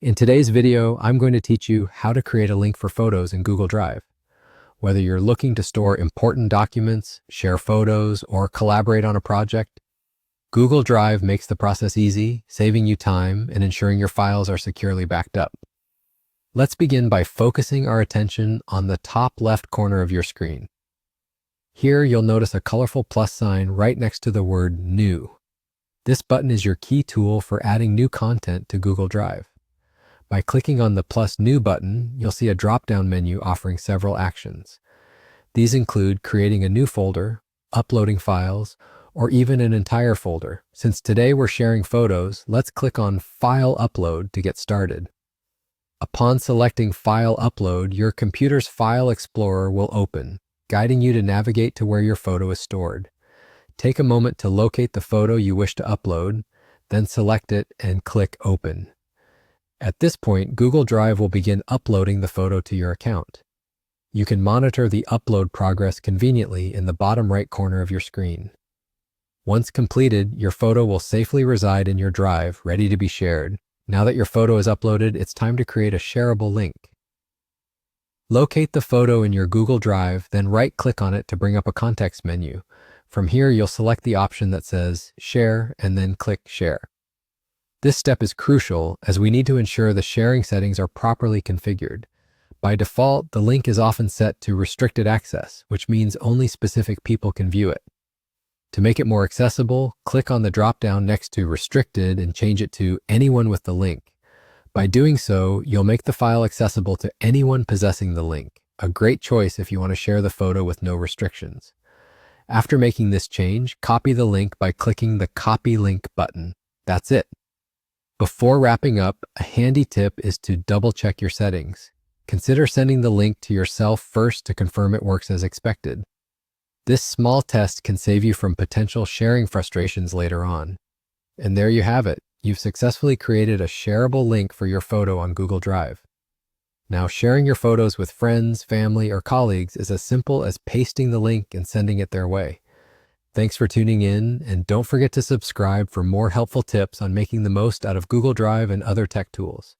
In today's video, I'm going to teach you how to create a link for photos in Google Drive. Whether you're looking to store important documents, share photos, or collaborate on a project, Google Drive makes the process easy, saving you time and ensuring your files are securely backed up. Let's begin by focusing our attention on the top left corner of your screen. Here, you'll notice a colorful plus sign right next to the word New. This button is your key tool for adding new content to Google Drive. By clicking on the plus New button, you'll see a drop-down menu offering several actions. These include creating a new folder, uploading files, or even an entire folder. Since today we're sharing photos, let's click on File Upload to get started. Upon selecting File Upload, your computer's File Explorer will open, guiding you to navigate to where your photo is stored. Take a moment to locate the photo you wish to upload, then select it and click Open. At this point, Google Drive will begin uploading the photo to your account. You can monitor the upload progress conveniently in the bottom right corner of your screen. Once completed, your photo will safely reside in your drive, ready to be shared. Now that your photo is uploaded, it's time to create a shareable link. Locate the photo in your Google Drive, then right-click on it to bring up a context menu. From here, you'll select the option that says Share and then click Share. This step is crucial as we need to ensure the sharing settings are properly configured. By default, the link is often set to restricted access, which means only specific people can view it. To make it more accessible, click on the drop-down next to Restricted and change it to Anyone with the link. By doing so, you'll make the file accessible to anyone possessing the link, a great choice if you want to share the photo with no restrictions. After making this change, copy the link by clicking the Copy Link button. That's it. Before wrapping up, a handy tip is to double-check your settings. Consider sending the link to yourself first to confirm it works as expected. This small test can save you from potential sharing frustrations later on. And there you have it. You've successfully created a shareable link for your photo on Google Drive. Now, sharing your photos with friends, family, or colleagues is as simple as pasting the link and sending it their way. Thanks for tuning in, and don't forget to subscribe for more helpful tips on making the most out of Google Drive and other tech tools.